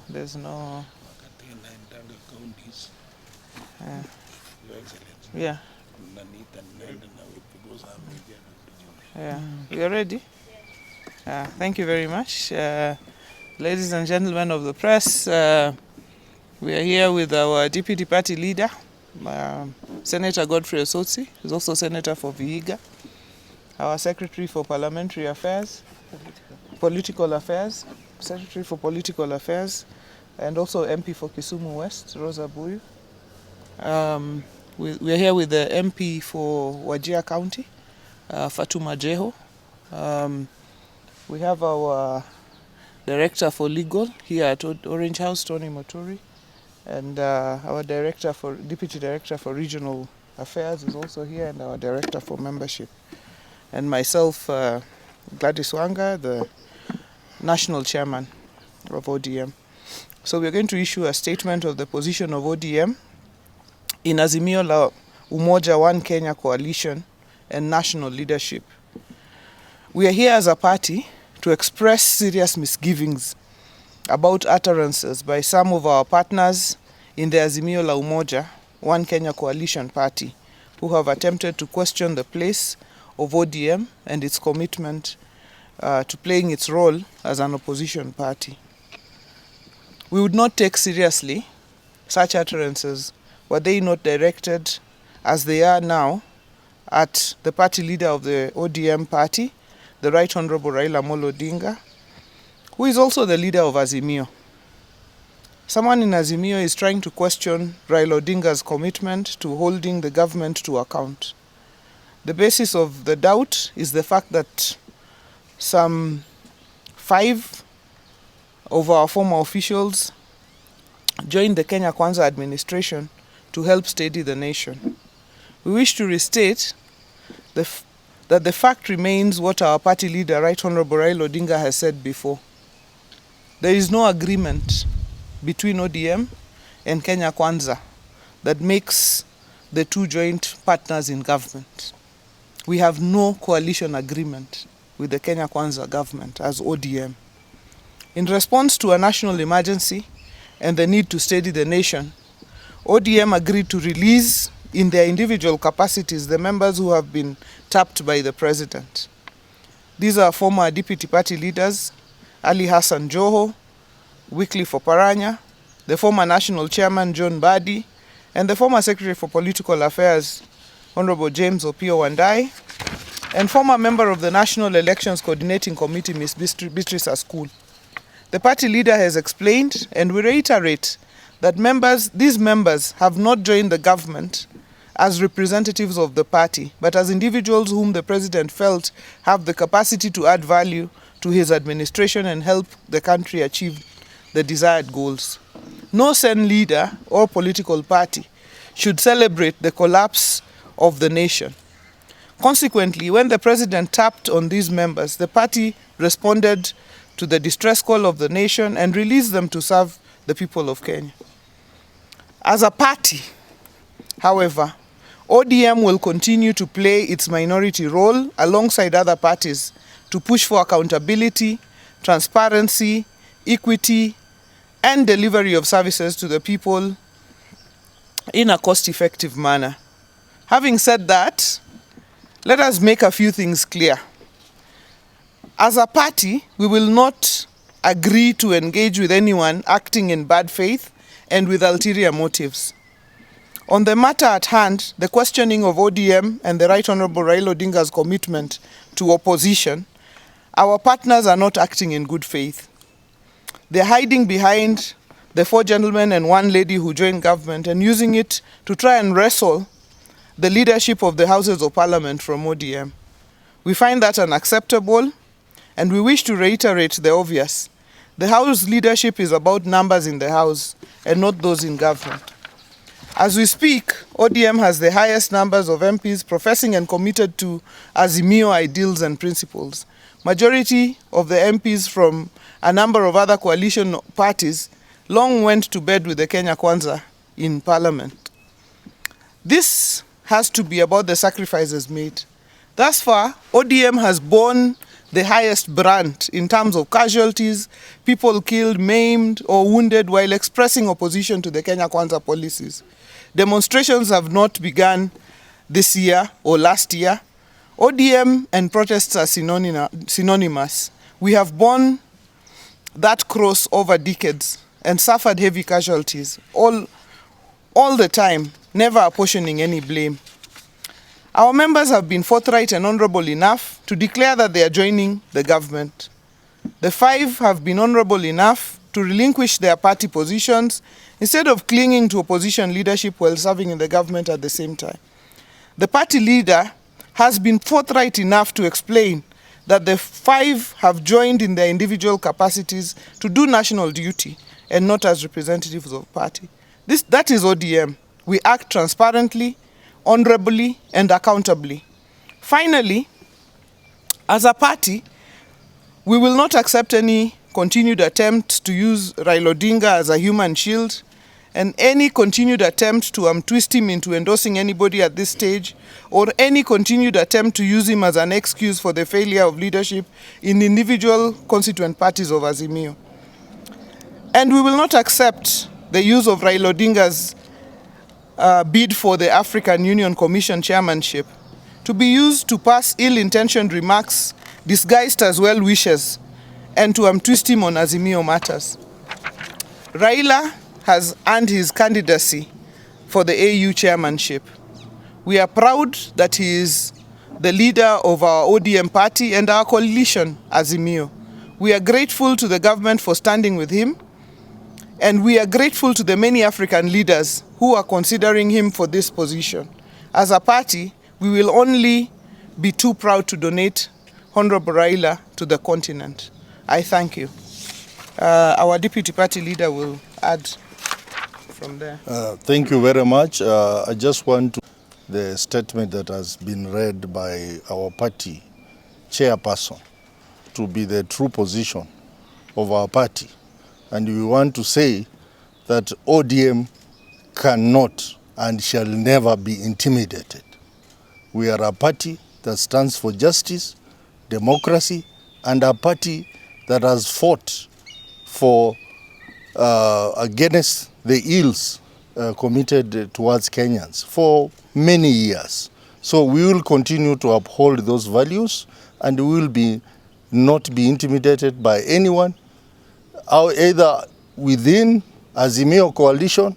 there's no... Your Excellency. Yeah. Yeah. We are ready? Thank you very much. Ladies and gentlemen of the press, we are here with our deputy party leader, Senator Godfrey Osotsi, who's also Senator for Vihiga, our Secretary for Parliamentary Affairs, Political Affairs, Secretary for Political Affairs, and also MP for Kisumu West, Rosa Buyu. We are here with the MP for Wajir County, Fatuma Jeho. We have our Director for Legal here at Orange House, Tony Moturi, and our Deputy Director for Regional Affairs is also here, and our Director for Membership. And myself, Gladys Wanga, the National Chairman of ODM. So we are going to issue a statement of the position of ODM in Azimio la Umoja One Kenya Coalition and national leadership. We are here as a party to express serious misgivings about utterances by some of our partners in the Azimio la Umoja One Kenya Coalition party who have attempted to question the place of ODM and its commitment to playing its role as an opposition party. We would not take seriously such utterances were they not directed, as they are now, at the party leader of the ODM party, the Right Honorable Raila Amolo Odinga, who is also the leader of Azimio. Someone in Azimio is trying to question Raila Odinga's commitment to holding the government to account. The basis of the doubt is the fact that some 5 of our former officials joined the Kenya Kwanza administration to help steady the nation. We wish to restate that the fact remains what our party leader, Right Honorable Raila Odinga, has said before. There is no agreement between ODM and Kenya Kwanza that makes the two joint partners in government. We have no coalition agreement with the Kenya Kwanza government as ODM. In response to a national emergency and the need to steady the nation, ODM agreed to release in their individual capacities the members who have been tapped by the president. These are former deputy party leaders, Ali Hassan Joho, Wycliffe Oparanya, the former national chairman John Badi, and the former secretary for political affairs, Honorable James Opio Wandai, and former member of the National Elections Coordinating Committee, Ms. Beatrice Askul. The party leader has explained, and we reiterate, that these members have not joined the government as representatives of the party, but as individuals whom the president felt have the capacity to add value to his administration and help the country achieve the desired goals. No Sen leader or political party should celebrate the collapse of the nation. Consequently, when the president tapped on these members, the party responded to the distress call of the nation and released them to serve the people of Kenya. As a party, however, ODM will continue to play its minority role alongside other parties to push for accountability, transparency, equity, and delivery of services to the people in a cost-effective manner. Having said that, let us make a few things clear. As a party, we will not agree to engage with anyone acting in bad faith and with ulterior motives. On the matter at hand, the questioning of ODM and the Right Honorable Raila Odinga's commitment to opposition, our partners are not acting in good faith. They're hiding behind the 4 gentlemen and 1 lady who joined government and using it to try and wrestle the leadership of the Houses of Parliament from ODM. We find that unacceptable, and we wish to reiterate the obvious. The House leadership is about numbers in the House and not those in government. As we speak, ODM has the highest numbers of MPs professing and committed to Azimio ideals and principles. Majority of the MPs from a number of other coalition parties long went to bed with the Kenya Kwanza in Parliament. This has to be about the sacrifices made. Thus far, ODM has borne the highest brand in terms of casualties, people killed, maimed, or wounded while expressing opposition to the Kenya Kwanza policies. Demonstrations have not begun this year or last year. ODM and protests are synonymous. We have borne that cross over decades and suffered heavy casualties all the time, never apportioning any blame. Our members have been forthright and honorable enough to declare that they are joining the government. The 5 have been honorable enough to relinquish their party positions instead of clinging to opposition leadership while serving in the government at the same time. The party leader has been forthright enough to explain that the 5 have joined in their individual capacities to do national duty and not as representatives of party. That is ODM. We act transparently, honorably, and accountably. Finally, as a party, we will not accept any continued attempt to use Raila Odinga as a human shield, and any continued attempt to twist him into endorsing anybody at this stage, or any continued attempt to use him as an excuse for the failure of leadership in individual constituent parties of Azimio. And we will not accept the use of Raila Odinga's bid for the African Union Commission chairmanship to be used to pass ill-intentioned remarks disguised as well wishes and to twist him on Azimio matters. Raila has earned his candidacy for the AU chairmanship. We are proud that he is the leader of our ODM party and our coalition, Azimio. We are grateful to the government for standing with him, and we are grateful to the many African leaders who are considering him for this position. As a party, we will only be too proud to donate Honorable Raila to the continent. I thank you. Our deputy party leader will add from there. Thank you very much. I just want to the statement that has been read by our party chairperson to be the true position of our party. And we want to say that ODM cannot and shall never be intimidated. We are a party that stands for justice, democracy, and a party that has fought for against the ills committed towards Kenyans for many years. So we will continue to uphold those values, and we will not be intimidated by anyone, either within Azimio coalition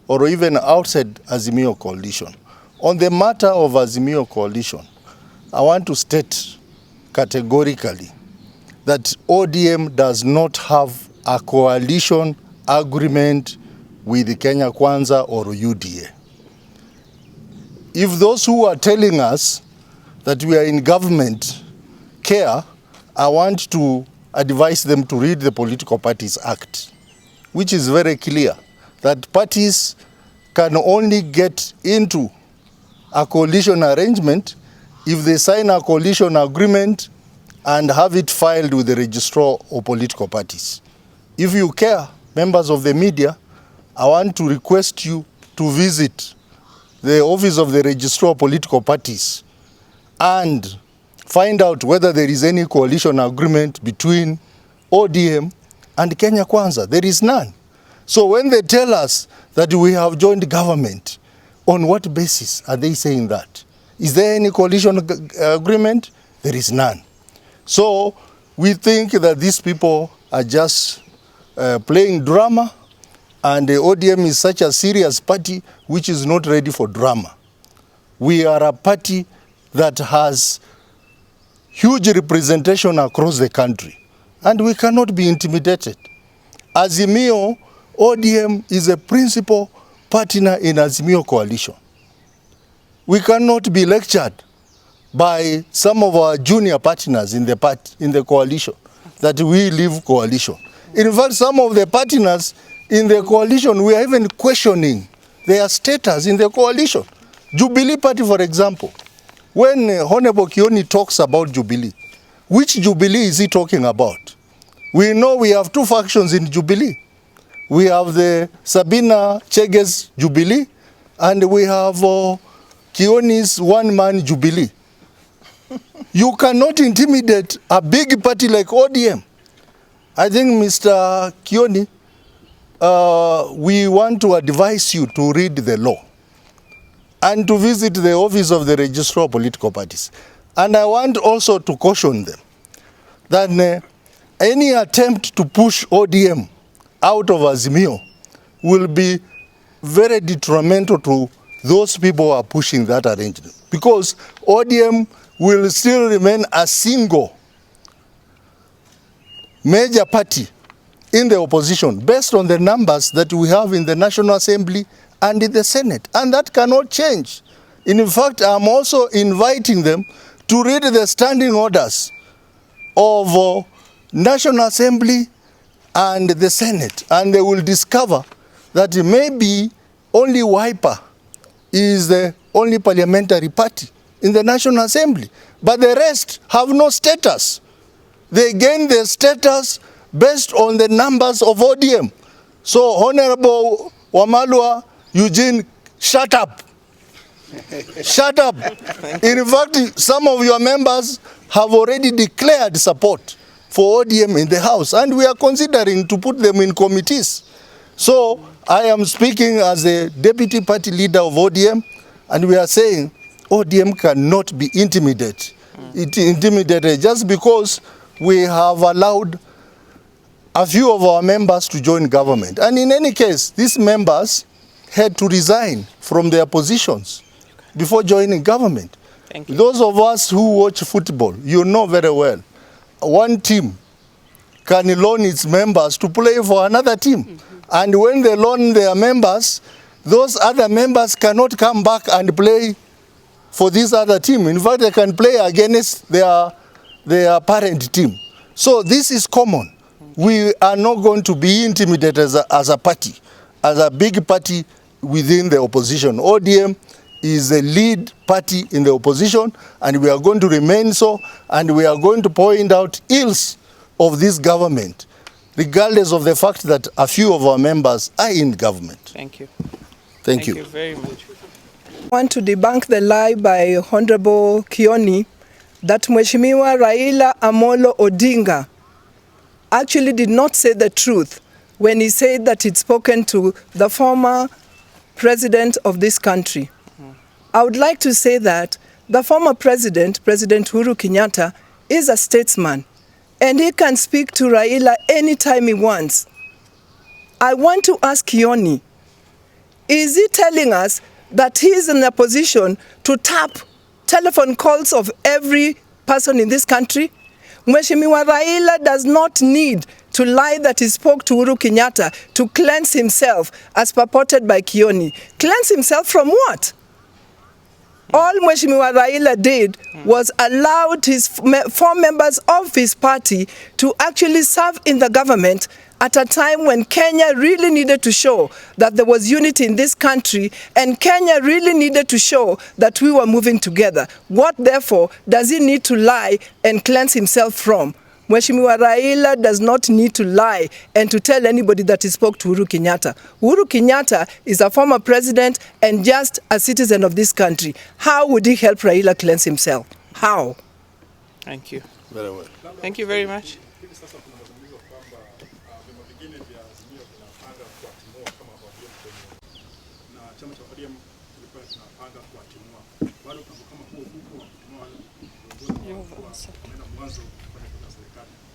or even outside Azimio coalition. On the matter of Azimio coalition, I want to state categorically that ODM does not have a coalition agreement with the Kenya Kwanza or UDA. If those who are telling us that we are in government care, I want to advise them to read the Political Parties Act, which is very clear that parties can only get into a coalition arrangement if they sign a coalition agreement and have it filed with the registrar of political parties. If you care, members of the media, I want to request you to visit the office of the registrar of political parties and find out whether there is any coalition agreement between ODM and Kenya Kwanza. There is none. So when they tell us that we have joined government, on what basis are they saying that? Is there any coalition agreement? There is none. So we think that these people are just playing drama, and the ODM is such a serious party which is not ready for drama. We are a party that has huge representation across the country, and we cannot be intimidated. Azimio, ODM is a principal partner in Azimio coalition. We cannot be lectured by some of our junior partners in the coalition that we leave coalition. In fact, some of the partners in the coalition, we are even questioning their status in the coalition. Jubilee Party, for example, when Honorable Kioni talks about Jubilee, which Jubilee is he talking about? We know we have two factions in Jubilee. We have the Sabina Chege's Jubilee, and we have Kioni's one-man Jubilee. You cannot intimidate a big party like ODM. I think, Mr. Kioni, we want to advise you to read the law and to visit the office of the Registrar of Political Parties. And I want also to caution them that any attempt to push ODM out of Azimio will be very detrimental to those people who are pushing that arrangement, because ODM will still remain a single major party in the opposition based on the numbers that we have in the National Assembly and in the Senate, and that cannot change. In fact, I'm also inviting them to read the standing orders of National Assembly and the Senate, and they will discover that maybe only Wiper is the only parliamentary party in the National Assembly, but the rest have no status. They gain their status based on the numbers of ODM. So, Honorable Wamalwa Eugene, shut up. Shut up. In fact, some of your members have already declared support for ODM in the House, and we are considering to put them in committees. So, I am speaking as a deputy party leader of ODM, and we are saying ODM cannot be intimidated. Intimidated just because we have allowed a few of our members to join government. And in any case, these members had to resign from their positions before joining government. Thank you. Those of us who watch football, you know very well, one team can loan its members to play for another team. And when they loan their members, those other members cannot come back and play for this other team. In fact, they can play against their parent team. So this is common. We are not going to be intimidated as a party, as a big party within the opposition. ODM is the lead party in the opposition, and we are going to remain so, and we are going to point out ills of this government, regardless of the fact that a few of our members are in government. Thank you. Thank you. Thank you very much. I want to debunk the lie by Honorable Kioni that Mheshimiwa Raila Amolo Odinga actually did not say the truth when he said that he'd spoken to the former president of this country. I would like to say that the former president, President Uhuru Kenyatta, is a statesman, and he can speak to Raila anytime he wants. I want to ask Kioni, is he telling us that he is in a position to tap telephone calls of every person in this country? Mheshimiwa Raila does not need to lie that he spoke to Uhuru Kenyatta to cleanse himself as purported by Kioni. Cleanse himself from what? All Mheshimiwa Raila did was allowed his 4 members of his party to actually serve in the government at a time when Kenya really needed to show that there was unity in this country, and Kenya really needed to show that we were moving together. What, therefore, does he need to lie and cleanse himself from? Mheshimiwa Raila does not need to lie and to tell anybody that he spoke to Uhuru Kenyatta. Uhuru Kenyatta is a former president and just a citizen of this country. How would he help Raila cleanse himself? How? Thank you. Very well. Thank you very much.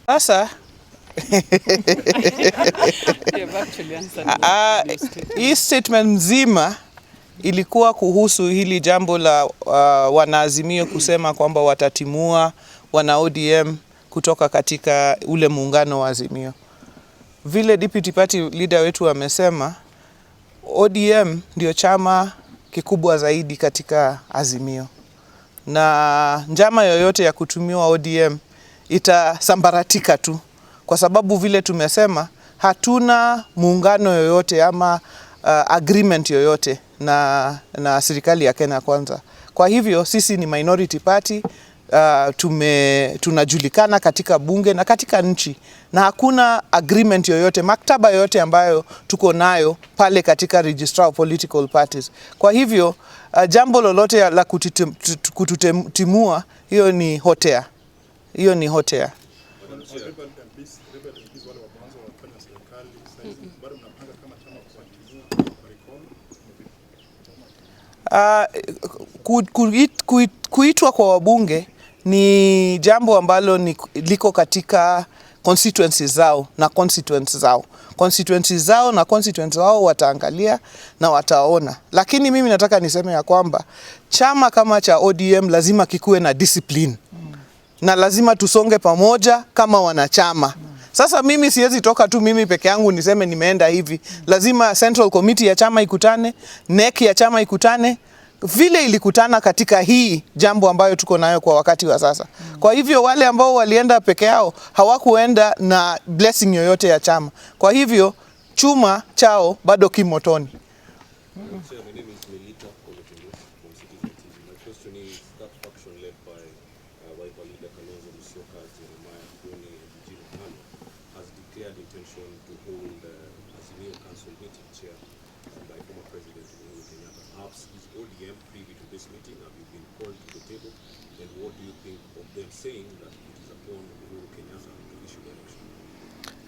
Sasa hii statement mzima ilikuwa kuhusu hili jambo la wanaazimio kusema kwamba watatimua wana ODM kutoka katika ule muungano wa Azimio. Vile deputy party leader wetu amesema, ODM ndio chama kikubwa zaidi katika Azimio, na njama yoyote ya kutumiwa ODM itasambaratika tu, kwa sababu vile tumesema hatuna muungano yoyote ama agreement yoyote na serikali ya Kenya Kwanza. Kwa hivyo sisi ni minority party, tunajulikana katika bunge na katika nchi, na hakuna agreement yoyote, maktaba yoyote ambayo tuko nayo pale katika Registrar of Political Parties. Kwa hivyo jambo lolote la kututimua, Hiyo ni hotea. Hiyo ni hotea. Kuitwa kwa wabunge ni jambo ambalo liko katika constituencies zao na constituents zao. Constituencies zao na constituents zao wataangalia na wataona. Lakini mimi nataka niseme ya kwamba chama kama cha ODM lazima kikuwe na discipline. Na lazima tusonge pamoja kama wanachama. Sasa mimi siwezi toka tu mimi peke yangu niseme nimeenda hivi. Lazima Central Committee ya chama ikutane, NEC ya chama ikutane, vile ilikutana katika hii jambo ambayo tuko nayo kwa wakati wa sasa. Kwa hivyo wale ambao walienda peke yao hawakuenda na blessing yoyote ya chama. Kwa hivyo chuma chao bado kimotoni. Intention to hold Azimio Council meeting chair by former President Kenya. Perhaps is ODM privy to this meeting? Have you been called to the table? And what do you think of them saying that it is upon Kenyatta to issue the election?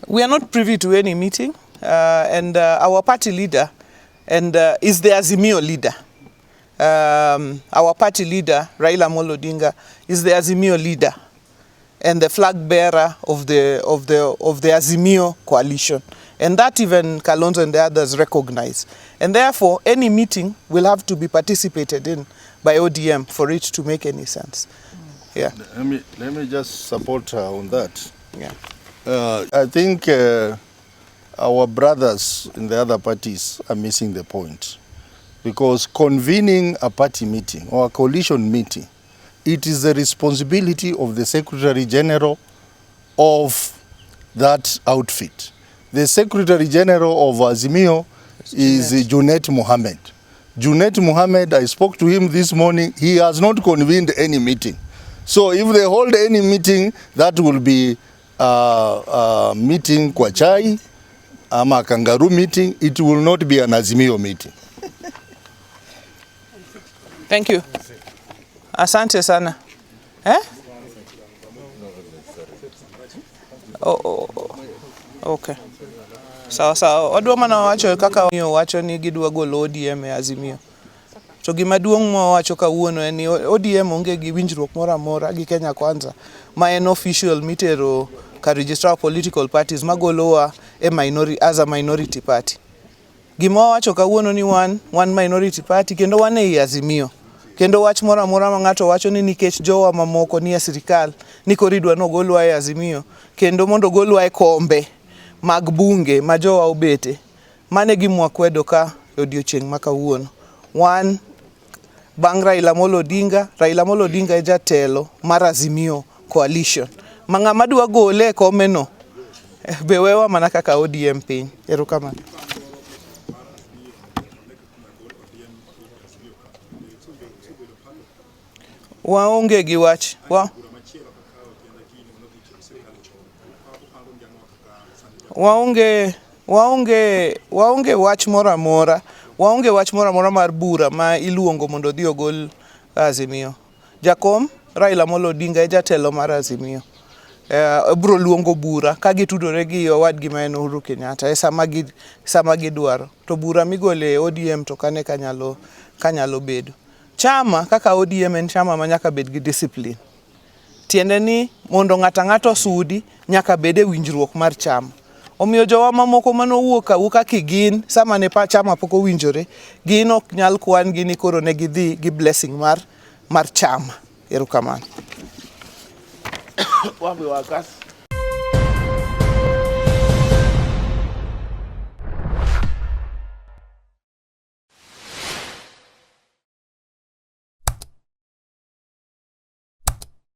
We are not privy to any meeting, and our party leader is the Azimio leader. Our party leader, Raila Amolo Odinga, is the Azimio leader and the flag bearer of the Azimio coalition. And that even Kalonzo and the others recognize. And therefore, any meeting will have to be participated in by ODM for it to make any sense. Yeah. Let me just support her on that. Yeah. I think our brothers in the other parties are missing the point. Because convening a party meeting or a coalition meeting, it is the responsibility of the Secretary General of that outfit. The Secretary General of Azimio is Junet Mohammed. Junet Mohammed, I spoke to him this morning, he has not convened any meeting. So if they hold any meeting, that will be a meeting kwa chai, ama kangaroo meeting, it will not be an Azimio meeting. Thank you. Asante sana. Eh? Okay. Sawa. Odwa mana wacho kaka wacho ni gidwa golo ODM e Azimio. To gima duong' ma wacho kawuono en ni ODM onge gi winjruok moro amora gi Kenya Kwanza ma en official mitero ka registrar of political parties magolowa as a minority party. Gima wacho kawuono ni one minority party kendo wan e Azimio. Kendo wach moro amora ma ng'ato wacho ni nikech jowa mamoko ni e sirikal ni koridwa no golwa e Azimio kendo mondo golwa e kombe mag bunge ma jowa obete. Mane gimwa kwedo ka odiochieng' ma kawuono. One, bang' Raila Amolo Odinga e jatelo mar Azimio coalition. Ma ng'ama dwa gole e kome no be wewa mana kaka ODM piny. Erokamano. Waonge gi wach. Waonge wach moro amora. Waonge wach moro amora mar bura ma iluongo mondo odhi ogol Azimio. Jakom Raila Amolo Odinga e jatelo mar Azimio. Bro luongo bura ka gitudore gi owadgi ma en Uhuru Kenyatta e sama gidwaro. To bura migole ODM to kane kanyalo bedo. Chama kaka ODM en chama ma nyaka bed gi discipline. Tiende ni mondo ng'ato sudi nyaka bed e winjruok mar chama. Omiyo jowa mamoko manowuok kigin sama ne pa chama pok owinjore, gin ok nyal kwan gi ni koro ne gidhi gi blessing mar chama. Erokamano. Wapi wakas?